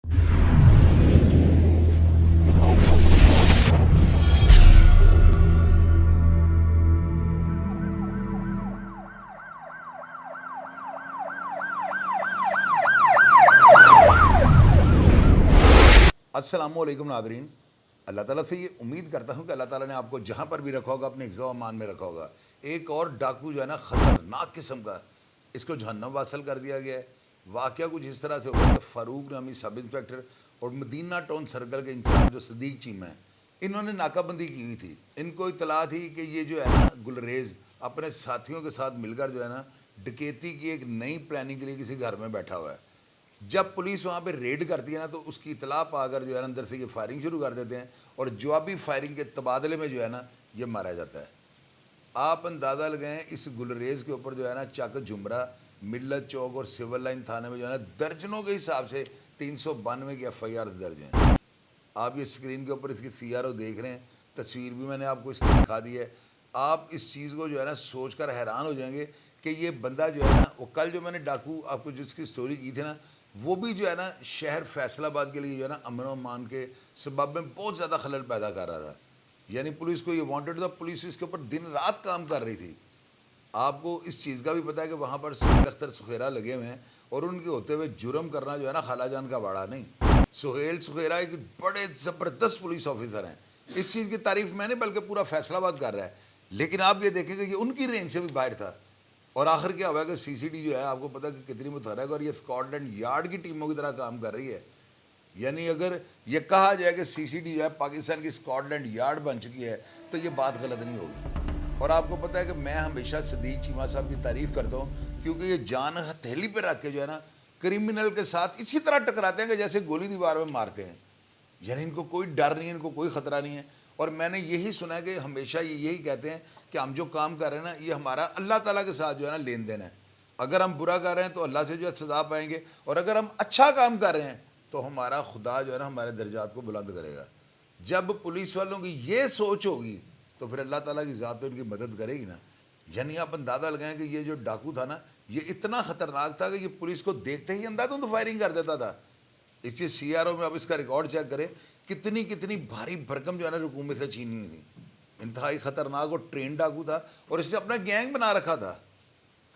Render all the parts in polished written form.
अस्सलामुअलैकुम नादरीन। अल्लाह ताला से ये उम्मीद करता हूँ कि अल्लाह ताला ने आपको जहाँ पर भी रखा होगा अपने हिफ्ज़ अमान में रखा होगा। एक और डाकू जो है ना ख़तरनाक किस्म का, इसको जहन्नम वासल कर दिया गया है। वाक़या कुछ इस तरह से हुआ कि फ़ारूक नामी सब इंस्पेक्टर और मदीना टाउन सर्कल के इंचार्ज जो सदीक चीमा है, इन्होंने नाकाबंदी की हुई थी। इनको इतला थी कि ये जो है ना गुलरेज़ अपने साथियों के साथ मिलकर जो है ना डकैती की एक नई प्लानिंग के लिए किसी घर में बैठा हुआ है। जब पुलिस वहाँ पे रेड करती है ना, तो उसकी इतला पाकर जो है ना अंदर से ये फायरिंग शुरू कर देते हैं और जवाबी फायरिंग के तबादले में जो है ना ये मारा जाता है। आप अंदाज़ा लगाएं, इस गुलरेज़ के ऊपर जो है ना चक झुमरा, मिल्लत चौक और सिविल लाइन थाने में जो है ना दर्जनों के हिसाब से 392 की FIR दर्ज हैं। आप ये स्क्रीन के ऊपर इसकी CRO देख रहे हैं, तस्वीर भी मैंने आपको इसकी दिखा दी है। आप इस चीज़ को जो है ना सोच कर हैरान हो जाएंगे कि ये बंदा जो है ना, वो कल जो मैंने डाकू आपको जिसकी स्टोरी की थी ना, वो भी जो है ना शहर फैसलाबाद के लिए जो है ना अमन व अमान के सबब में बहुत ज़्यादा खलल पैदा कर रहा था। यानी पुलिस को ये वांटेड था, पुलिस इसके ऊपर दिन रात काम कर रही थी। आपको इस चीज़ का भी पता है कि वहाँ पर सुहेल अख्तर सुखेरा लगे हुए हैं और उनके होते हुए जुर्म करना जो है ना खालाजान का बाड़ा नहीं। सुहेल सुखेरा एक बड़े ज़बरदस्त पुलिस ऑफिसर हैं। इस चीज़ की तारीफ मैंने बल्कि पूरा फैसलाबाद कर रहा है, लेकिन आप ये देखेंगे ये उनकी रेंज से भी बाहर था। और आखिर क्या हुआ कि CCD जो है आपको पता है कि कितनी मुतहरक और ये स्कॉटलैंड यार्ड की टीमों की तरह काम कर रही है। यानी अगर ये कहा जाए कि CCD जो है पाकिस्तान की स्कॉटलैंड यार्ड बन चुकी है, तो ये बात गलत नहीं होगी। और आपको पता है कि मैं हमेशा सदीक चीमा साहब की तारीफ़ करता हूँ, क्योंकि ये जान हथेली पर रख के जो है ना क्रिमिनल के साथ इसी तरह टकराते हैं कि जैसे गोली दीवार में मारते हैं। यानी इनको कोई डर नहीं है, इनको कोई ख़तरा नहीं है। और मैंने यही सुना है कि हमेशा ये यही कहते हैं कि हम जो काम कर रहे हैं ना, ये हमारा अल्लाह ताला के साथ जो है ना लेन देन है। अगर हम बुरा कर रहे हैं तो अल्लाह से जो है सज़ा पाएंगे, और अगर हम अच्छा काम कर रहे हैं तो हमारा खुदा जो है ना हमारे दर्जात को बुलंद करेगा। जब पुलिस वालों की ये सोच होगी तो फिर अल्लाह ताला की ज़ात तो इनकी मदद करेगी ना। यानी आप अंदाज़ा लगाएं कि ये जो डाकू था ना, ये इतना ख़तरनाक था कि ये पुलिस को देखते ही अंधाधुंध फायरिंग कर देता था। इसकी CRO में आप इसका रिकॉर्ड चेक करें, कितनी कितनी भारी भरकम जो है ना रुकू में से छीनी हुई थी। इंतहाई ख़तरनाक और ट्रेन डाकू था और इसने अपना गैंग बना रखा था।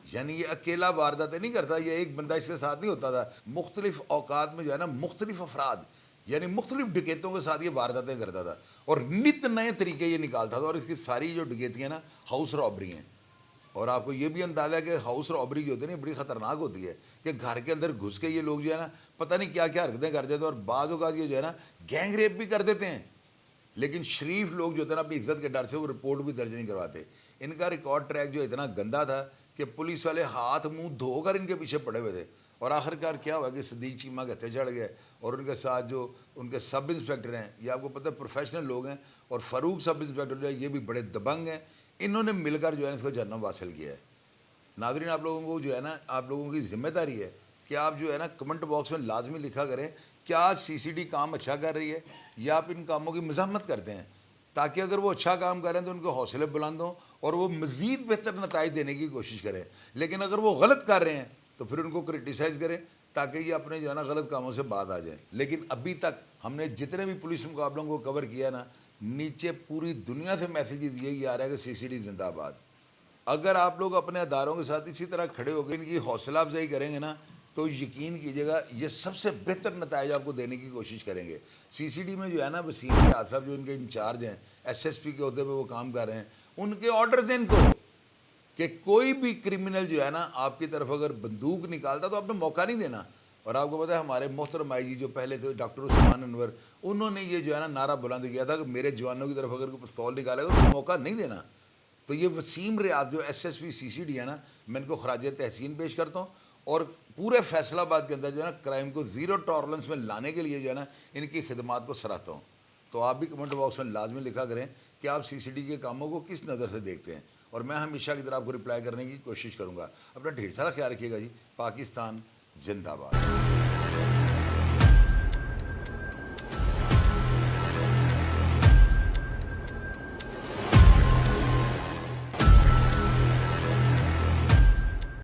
यानी ये अकेला वारदातें नहीं करता, ये एक बंदा इसके साथ नहीं होता था। मुख्तलिफ औकात में जो है ना मुख्तलिफ अफराद यानी मुख्तलिफ डकैतों के साथ ये वारदातें करता था और नित नए तरीके ये निकालता था। और इसकी सारी जो डकैतियाँ ना हाउस रॉबरी हैं। और आपको ये भी अंदाज़ा है कि हाउस रॉबरी जो होती है ना बड़ी ख़तरनाक होती है, कि घर के अंदर घुस के ये लोग जो है ना पता नहीं क्या क्या हरकतें कर देते हैं, और बाज़ औक़ात ये जो है ना गैंग रेप भी कर देते हैं। लेकिन शरीफ लोग जो होते हैं ना अपनी इज्जत के डर से वो रिपोर्ट भी दर्ज नहीं करवाते। इनका रिकॉर्ड ट्रैक जो इतना गंदा था कि पुलिस वाले हाथ मुंह धोकर इनके पीछे पड़े हुए थे। और आखिरकार क्या हुआ कि सदीक चीमा के हत्थे चढ़ गए और उनके साथ जो उनके सब इंस्पेक्टर हैं, ये आपको पता है प्रोफेशनल लोग हैं, और फ़ारूक सब इंस्पेक्टर जो है ये भी बड़े दबंग हैं। इन्होंने मिलकर जो है इसको जन्म हासिल किया है। नाज़रीन, आप लोगों को जो है ना, आप लोगों की जिम्मेदारी है कि आप जो है ना कमेंट बॉक्स में लाजमी लिखा करें क्या CCD काम अच्छा कर रही है या आप इन कामों की मज़म्मत करते हैं, ताकि अगर वो अच्छा काम करें तो उनके हौसले बुलंद हों और वो मज़ीद बेहतर नताइज देने की कोशिश करें। लेकिन अगर वो गलत कर रहे हैं तो फिर उनको क्रिटिसाइज़ करें, ताकि ये अपने जो है ना गलत कामों से बात आ जाए। लेकिन अभी तक हमने जितने भी पुलिस मुकाबलों को कवर किया ना, नीचे पूरी दुनिया से मैसेज यही आ रहा है कि CCD जिंदाबाद। अगर आप लोग अपने अदारों के साथ इसी तरह खड़े होकर इनकी हौसला अफजाई करेंगे ना, तो यकीन कीजिएगा ये सबसे बेहतर नताइज आपको देने की कोशिश करेंगे। CCD में जो है ना वसीम रियाज साहब जो इनके इंचार्ज हैं, SSP के अहदे पे वो काम कर रहे हैं, उनके ऑर्डर्स हैं इनको कि कोई भी क्रिमिनल जो है ना आपकी तरफ अगर बंदूक निकालता तो आपने मौका नहीं देना। और आपको पता है हमारे मोहतरम IG जो पहले थे डॉक्टर उस्मान अनवर, उन्होंने ये जो है ना नारा बुलंद किया था कि मेरे जवानों की तरफ अगर कोई पिस्तौल निकालेगा तो मौका नहीं देना। तो ये वसीम रियाज जो SSP CCD है ना, मैं इनको खराज तहसीन पेश करता हूँ। और पूरे फैसलाबाद के अंदर जो है ना क्राइम को ज़ीरो टॉलरेंस में लाने के लिए जो है ना इनकी खिदमात को सराहता हूँ। तो आप भी कमेंट बॉक्स में लाजमी लिखा करें कि आप CCD के कामों को किस नज़र से देखते हैं, और मैं हमेशा की तरह आपको रिप्लाई करने की कोशिश करूँगा। अपना ढेर सारा ख्याल रखिएगा जी। पाकिस्तान जिंदाबाद।